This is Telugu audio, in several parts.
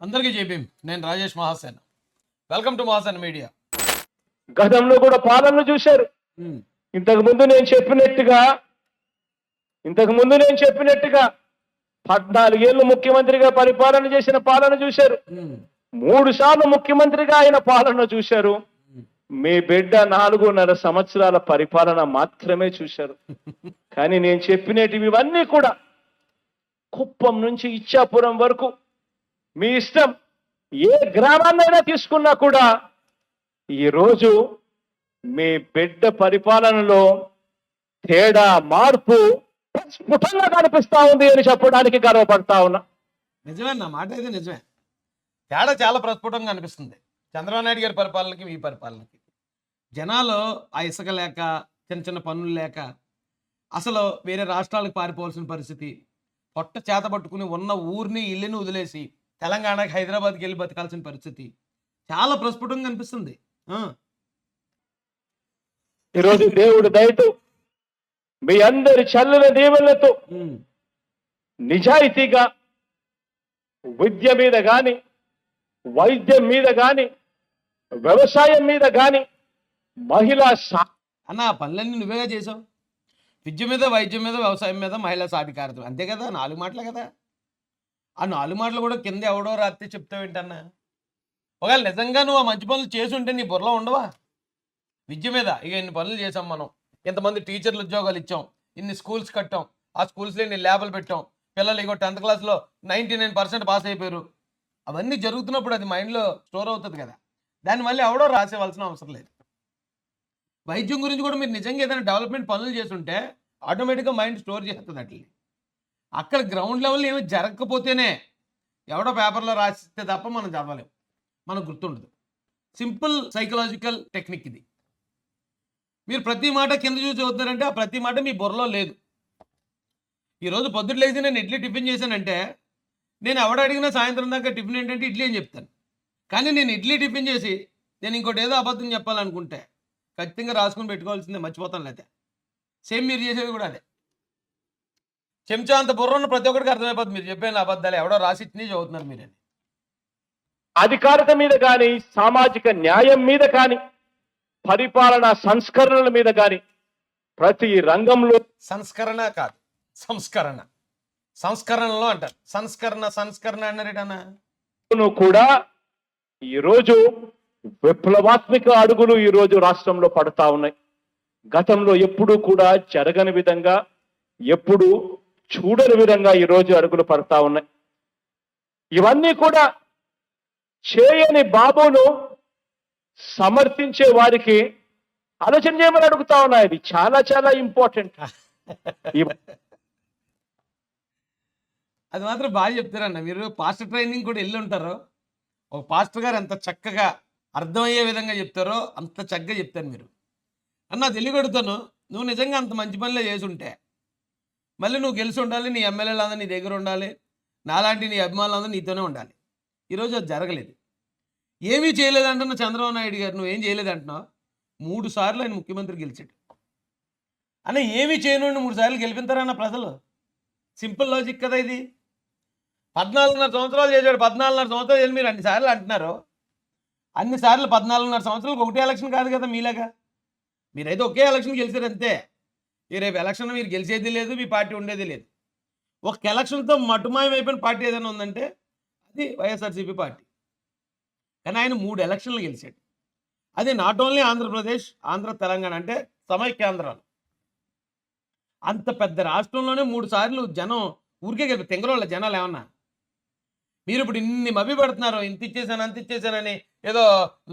అందరికీ జైభీం. నేను Rajesh Mahasen. Welcome to Mahasen media. గతంలో కూడా పాలనలు చూశారు. ఇంతకు ముందు నేను చెప్పినట్టుగా 14 ఏళ్ళు ముఖ్యమంత్రిగా పరిపాలన చేసిన పాలన చూశారు. 3 సార్లు ముఖ్యమంత్రిగా ఆయన పాలన చూశారు. మీ బిడ్డ 4.5 సంవత్సరాల పరిపాలన మాత్రమే చూశారు. కానీ నేను చెప్పినటివి ఇవన్నీ కూడా కుప్పం నుంచి ఇచ్చాపురం వరకు మీ ఇష్టం, ఏ గ్రామాన్నైనా తీసుకున్నా కూడా ఈరోజు మీ బిడ్డ పరిపాలనలో తేడా, మార్పు స్ఫుటంగా కనిపిస్తా ఉంది అని చెప్పడానికి గర్వపడతా ఉన్నా. నిజమే, నా మాట అయితే నిజమే. తేడా చాలా ప్రస్ఫుటంగా అనిపిస్తుంది చంద్రబాబు నాయుడు గారి పరిపాలనకి ఈ పరిపాలనకి. జనాలు ఆ ఇసుక లేక, చిన్న చిన్న పనులు లేక అసలు వేరే రాష్ట్రాలకు పారిపోవాల్సిన పరిస్థితి, పొట్ట చేత పట్టుకుని ఉన్న ఊరిని ఇల్లుని వదిలేసి తెలంగాణకి, హైదరాబాద్కి వెళ్ళి బతకాల్సిన పరిస్థితి చాలా ప్రస్ఫుటంగా అనిపిస్తుంది. ఈరోజు దేవుడు దయతో మీ అందరి చల్లని దీవెనలతో నిజాయితీగా విద్య మీద గాని, వైద్యం మీద గాని, వ్యవసాయం మీద గాని, మహిళా అన్న పనులన్నీ నువ్వేగా చేసావు. విద్య మీద, వైద్యం మీద, వ్యవసాయం మీద, మహిళా సాధికారత, అంతే కదా. 4 మాటలే కదా. ఆ 4 మాటలు కూడా కింద ఎవడో రాత్రి చెప్తావేంటన్నా? ఒకవేళ నిజంగా నువ్వు ఆ మంచి పనులు చేసి ఉంటే నీ బుర్రలో ఉండవా? విద్య మీద ఇక ఇన్ని పనులు చేసాం మనం, ఇంతమంది టీచర్లు ఉద్యోగాలు ఇచ్చాం, ఇన్ని స్కూల్స్ కట్టాం, ఆ స్కూల్స్లో ఇన్ని ల్యాబులు పెట్టాం, పిల్లలు ఇగో 10th క్లాస్లో 99% పాస్ అయిపోయారు. అవన్నీ జరుగుతున్నప్పుడు అది మైండ్లో స్టోర్ అవుతుంది కదా. దాన్ని మళ్ళీ ఎవడో రాసేవలసిన అవసరం లేదు. వైద్యం గురించి కూడా మీరు నిజంగా ఏదైనా డెవలప్మెంట్ పనులు చేస్తుంటే ఆటోమేటిక్గా మైండ్ స్టోర్ చేస్తుంది. అట్లా అక్కడ గ్రౌండ్ లెవెల్ ఏమి జరగకపోతేనే ఎవడో పేపర్లో రాసిస్తే తప్ప మనం చదవలేము, మనకు గుర్తుండదు. సింపుల్ సైకలాజికల్ టెక్నిక్ ఇది. మీరు ప్రతి మాట కింద చూసి చదువుతున్నారంటే ఆ ప్రతి మాట మీ బుర్రలో లేదు. ఈరోజు పొద్దుట లేచి నేను ఇడ్లీ టిఫిన్ చేశానంటే నేను ఎవడ అడిగినా సాయంత్రం దాకా టిఫిన్ ఏంటంటే ఇడ్లీ అని చెప్తాను. కానీ నేను ఇడ్లీ టిఫిన్ చేసి నేను ఇంకోటి ఏదో అబద్ధం చెప్పాలనుకుంటే ఖచ్చితంగా రాసుకుని పెట్టుకోవాల్సిందే, మర్చిపోతాను. లేకపోతే సేమ్ మీరు చేసేది కూడా అదే. చెంచా అంత బుర్ర ఉన్న ప్రతి ఒక్కరికి అర్థమైపోతుంది మీరు చెప్పిన అబద్ధాలు ఎవడో రాసి ఇచ్చినా చదువుతున్నారు మీరని. అధికారత మీద కానీ, సామాజిక న్యాయం మీద కానీ, పరిపాలనా సంస్కరణల మీద కానీ ప్రతి రంగంలో, సంస్కరణ కాదు సంస్కరణ, సంస్కరణలో అంటారు. సంస్కరణ అన్నారేటన్నా కూడా ఈరోజు విప్లవాత్మక అడుగులు ఈరోజు రాష్ట్రంలో పడతా ఉన్నాయి. గతంలో ఎప్పుడూ కూడా జరగని విధంగా, ఎప్పుడు చూడని విధంగా ఈరోజు అడుగులు పడతా ఉన్నాయి. ఇవన్నీ కూడా చేయని బాబును సమర్థించే వారికి ఆలోచన చేయమని అడుగుతా ఉన్నాయి. ఇది చాలా చాలా ఇంపార్టెంట్. అది మాత్రం బాగా చెప్తారన్న. మీరు పాస్టర్ ట్రైనింగ్ కూడా వెళ్ళి ఉంటారు. ఒక పాస్టర్ గారు ఎంత చక్కగా అర్థమయ్యే విధంగా చెప్తారో అంత చక్కగా చెప్తారు మీరు. అన్న తెలియగడుతాను, నువ్వు నిజంగా అంత మంచి పనులే చేసి ఉంటే మళ్ళీ నువ్వు గెలిచి ఉండాలి, నీ ఎమ్మెల్యేలు అందరూ నీ దగ్గర ఉండాలి, నాలాంటి నీ అభిమానులు అందరూ నీతోనే ఉండాలి. ఈరోజు అది జరగలేదు. ఏమీ చేయలేదంటున్న చంద్రబాబు నాయుడు గారు, నువ్వేం చేయలేదంటున్నావు. 3 సార్లు ఆయన ముఖ్యమంత్రి గెలిచాడు అన్న. ఏమీ చేయనుండి 3 సార్లు గెలిపిస్తారన్న ప్రజలు. సింపుల్ లాజిక్ కదా ఇది. 14.5 సంవత్సరాలు చేశాడు. 14.5 సంవత్సరాలు చేసి మీరు అన్నిసార్లు అంటున్నారు. అన్నిసార్లు 14.5 సంవత్సరాలకు ఒకటే ఎలక్షన్ కాదు కదా మీలాగా. మీరైతే ఒకే ఎలక్షన్ గెలిచారు అంతే. ఈ రేపు ఎలక్షన్ మీరు గెలిచేది లేదు, మీ పార్టీ ఉండేది లేదు. ఒక ఎలక్షన్తో మటుమాయం అయిపోయిన పార్టీ ఏదైనా ఉందంటే అది వైఎస్ఆర్సీపీ పార్టీ. కానీ ఆయన 3 ఎలక్షన్లు గెలిచాడు. అది నాట్ ఓన్లీ ఆంధ్రప్రదేశ్, ఆంధ్ర తెలంగాణ అంటే సమైక్యాంధ్రాలు. అంత పెద్ద రాష్ట్రంలోనే 3 సార్లు జనం ఊరికే గెలిపి తెంగరోళ్ళ జనాలు ఏమన్నా. మీరు ఇప్పుడు ఇన్ని మభ్య పెడుతున్నారు, ఇంత ఇచ్చేసాను అంత ఇచ్చేసానని, ఏదో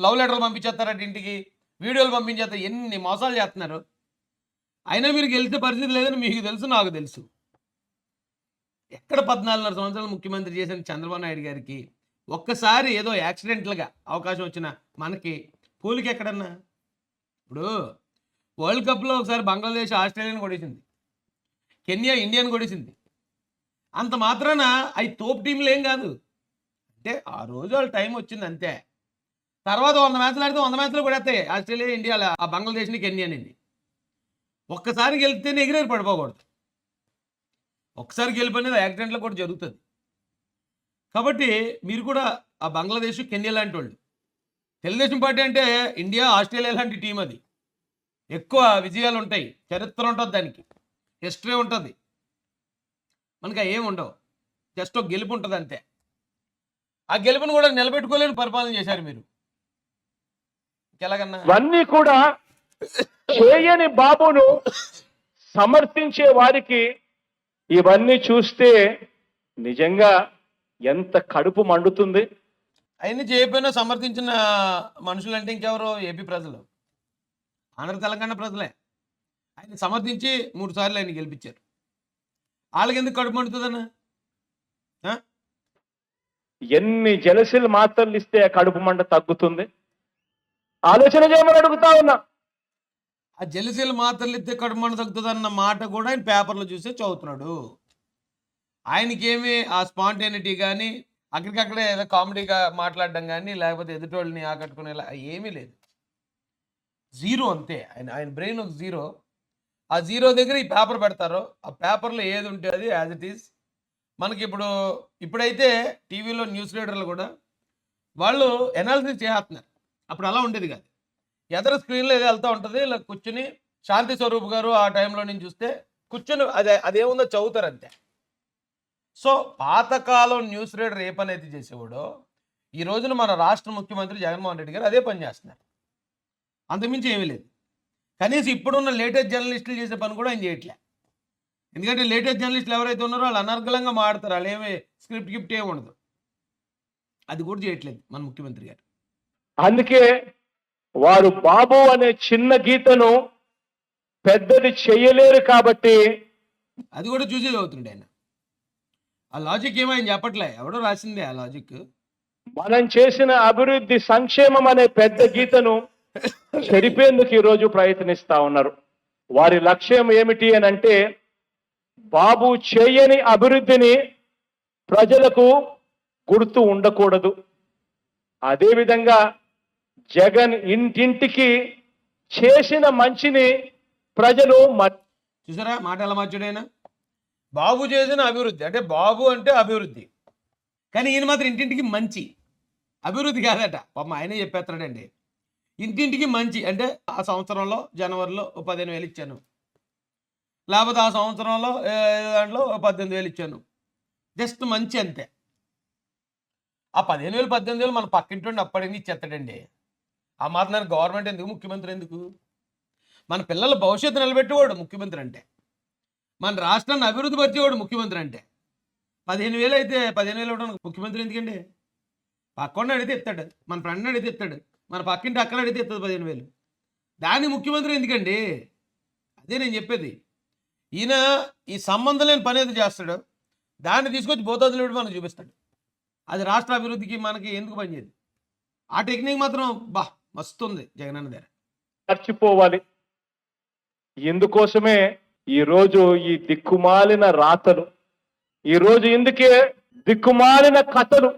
లవ్ లెటర్లు పంపించేస్తారట ఇంటికి, వీడియోలు పంపించేస్తారు, ఎన్ని మోసాలు చేస్తున్నారు. అయినా మీరు గెలిచే పరిస్థితి లేదని మీకు తెలుసు, నాకు తెలుసు. ఎక్కడ 14.5 సంవత్సరాలు ముఖ్యమంత్రి చేసిన చంద్రబాబు నాయుడు గారికి ఒక్కసారి ఏదో యాక్సిడెంట్లుగా అవకాశం వచ్చిన మనకి పోలికి ఎక్కడన్నా. ఇప్పుడు వరల్డ్ కప్లో ఒకసారి బంగ్లాదేశ్ ఆస్ట్రేలియాని కొట్టేసింది, కెన్యా ఇండియాని కొట్టేసింది. అంత మాత్రాన అవి తోపు టీంలు ఏం కాదు. అంటే ఆ రోజు వాళ్ళ టైం వచ్చింది అంతే. తర్వాత 100 మ్యాచ్లు ఆడితే 100 మ్యాచ్లు కూడా వస్తాయి ఆస్ట్రేలియా, ఇండియా, ఆ బంగ్లాదేశ్ని, కెన్యాని. ఒక్కసారి గెలిస్తేనే ఎగిరేరు పడిపోకూడదు. ఒక్కసారి గెలిపోయినది యాక్సిడెంట్లో కూడా జరుగుతుంది. కాబట్టి మీరు కూడా ఆ బంగ్లాదేశ్, కెన్యా లాంటి వాళ్ళు. తెలుగుదేశం పార్టీ అంటే ఇండియా, ఆస్ట్రేలియా లాంటి టీం అది. ఎక్కువ విజయాలు ఉంటాయి, చరిత్ర ఉంటుంది, దానికి హిస్టరీ ఉంటుంది. మనకి ఏమి ఉండవు, జస్ట్ ఒక గెలుపు ఉంటుంది అంతే. ఆ గెలుపును కూడా నిలబెట్టుకోలేని పరిపాలన చేశారు మీరు. ఎలాగన్నా ఇవన్నీ కూడా చేయని బాబును సమర్థించే వారికి ఇవన్నీ చూస్తే నిజంగా ఎంత కడుపు మండుతుంది. అవన్నీ చేయకపోయినా సమర్థించిన మనుషులు అంటే ఇంకెవరు? ఏపీ ప్రజలు, ఆంధ్ర తెలంగాణ ప్రజలే. ఆయన సమర్థించి 3 సార్లు ఆయన గెలిపించారు. వాళ్ళకి ఎందుకు కడుపు మండుతుందన్న? ఎన్ని జలసిల్ మాత్రలు ఇస్తే ఆ కడుపు మంట తగ్గుతుంది? ఆలోచన చేయమని అడుగుతా ఉన్నా. ఆ జలసీలు మాత్రలు ఇస్తే కడుపు మంట తగ్గుతుందన్న మాట కూడా ఆయన పేపర్లో చూసే చదువుతున్నాడు. ఆయనకేమి ఆ స్పాంటేనిటీ కానీ, అక్కడికక్కడే ఏదో కామెడీగా మాట్లాడడం కానీ, లేకపోతే ఎదుటోళ్ళని ఆకట్టుకునేలా ఏమీ లేదు. జీరో అంతే. ఆయన బ్రెయిన్ ఒక జీరో. ఆ జీరో దగ్గర ఈ పేపర్ పెడతారు. ఆ పేపర్లో ఏది ఉంటే అది యాజ్ ఇట్ ఈస్. మనకి ఇప్పుడైతే టీవీలో న్యూస్ రీడర్లు కూడా వాళ్ళు ఎనాలిసిస్ చేస్తున్నారు. అప్పుడు అలా ఉండేది కాదు. ఎదర స్క్రీన్లో ఏదో వెళ్తూ ఉంటుంది, ఇలా కూర్చుని శాంతి స్వరూప్ గారు ఆ టైంలో నేను చూస్తే కూర్చొని అదేముందో చదువుతారు అంతే. సో పాతకాలం న్యూస్ రీడర్ ఏ పని అయితే చేసేవాడో, ఈ రోజున మన రాష్ట్ర ముఖ్యమంత్రి జగన్మోహన్ రెడ్డి గారు అదే పని చేస్తున్నారు. అంతకుమించి ఏమీ లేదు. కనీసం ఇప్పుడున్న లేటెస్ట్ జర్నలిస్టులు చేసే పని కూడా ఆయన చేయట్లే. ఎందుకంటే లేటెస్ట్ జర్నలిస్టులు ఎవరైతే ఉన్నారో వాళ్ళు అనర్గళంగా మాడతారు, వాళ్ళు ఏమి స్క్రిప్ట్ గిఫ్ట్ ఏమి ఉండదు. అది కూడా చేయట్లేదు మన ముఖ్యమంత్రి గారు. అందుకే వారు బాబు అనే చిన్న గీతను పెద్దది చేయలేరు కాబట్టి అది కూడా చూసి చదువుతుండే ఆయన. ఆ లాజిక్ ఏమో ఆయన చెప్పట్లే, ఎవడో రాసిందే ఆ లాజిక్. మనం చేసిన అభివృద్ధి, సంక్షేమం అనే పెద్ద గీతను చెరిపేందుకు ఈరోజు ప్రయత్నిస్తా ఉన్నారు. వారి లక్ష్యం ఏమిటి అని అంటే, బాబు చేయని అభివృద్ధిని ప్రజలకు గుర్తు ఉండకూడదు. అదేవిధంగా జగన్ ఇంటింటికి చేసిన మంచిని ప్రజలు చూసారా మాట ఎలా మార్చాడైనా? బాబు చేసిన అభివృద్ధి అంటే, బాబు అంటే అభివృద్ధి, కానీ ఈయన మాత్రం ఇంటింటికి మంచి. అభివృద్ధి కాదట, పాపం ఆయనే చెప్పేస్తాడండి. ఇంటింటికి మంచి అంటే ఆ సంవత్సరంలో జనవరిలో 15,000 ఇచ్చాను, లేకపోతే ఆ సంవత్సరంలో దాంట్లో 18,000 ఇచ్చాను, జస్ట్ మంచి అంతే. ఆ 15,000 18,000 మన పక్కింటి అప్పటికి ఇచ్చేస్తాడండి. ఆ మాత్రం గవర్నమెంట్ ఎందుకు, ముఖ్యమంత్రి ఎందుకు? మన పిల్లల భవిష్యత్తు నిలబెట్టేవాడు ముఖ్యమంత్రి అంటే, మన రాష్ట్రాన్ని అభివృద్ధి పరిచేవాడు ముఖ్యమంత్రి అంటే. 15,000 అయితే 15,000 ఇవ్వడానికి ముఖ్యమంత్రి ఎందుకండి? పక్కన అడిగితే ఇస్తాడు, మన ఫ్రెండ్ అడిగితే ఇస్తాడు, మన పక్కింటి అక్కడ అడిగితే ఇస్తుంది 15,000. దాన్ని ముఖ్యమంత్రి ఎందుకండి? అదే నేను చెప్పేది. ఈయన ఈ సంబంధం లేని పని ఏదో చేస్తాడు, దాన్ని తీసుకొచ్చి బోధోదులు మనకు చూపిస్తాడు. అది రాష్ట్ర అభివృద్ధికి మనకి ఎందుకు పనిచేయదు? ఆ టెక్నిక్ మాత్రం మస్తుంది జగనన్న దగ్గర. మర్చిపోవాలి. ఇందుకోసమే ఈరోజు ఈ దిక్కుమాలిన రాతలు, ఈరోజు ఇందుకే దిక్కుమాలిన కథలు,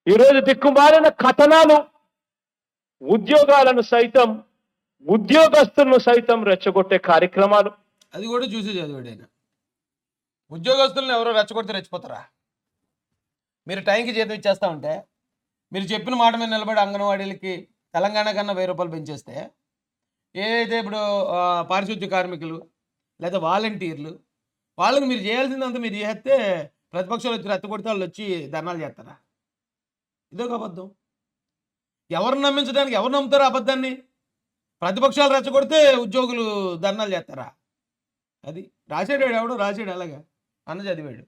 ఈరోజు దిక్కుమాలిన కథనాలు ఉద్యోగాలను సైతం, ఉద్యోగస్తులను సైతం రెచ్చగొట్టే కార్యక్రమాలు. అది కూడా చూసి చదివాడు ఆయన. ఉద్యోగస్తులను ఎవరో రెచ్చగొడితే రెచ్చిపోతారా? మీరు టైంకి జీతం ఇచ్చేస్తా ఉంటే, మీరు చెప్పిన మాట మీద నిలబడి అంగన్వాడీలకి తెలంగాణ కన్నా 1000 రూపాయలు పెంచేస్తే, ఏదైతే ఇప్పుడు పారిశుద్ధ్య కార్మికులు లేదా వాలంటీర్లు, వాళ్ళకి మీరు చేయాల్సిందంతా మీరు చేస్తే ప్రతిపక్షాలు వచ్చి రెచ్చగొడితే వాళ్ళు వచ్చి ధర్నాలు చేస్తారా? ఇదొక అబద్ధం. ఎవరు నమ్మించడానికి ఎవరు నమ్ముతారు అబద్ధాన్ని? ప్రతిపక్షాలు రెచ్చగొడితే ఉద్యోగులు ధర్నాలు చేస్తారా? అది రాసాడు, ఎవడో రాసాడు, అలాగా అన్న చదివాడు.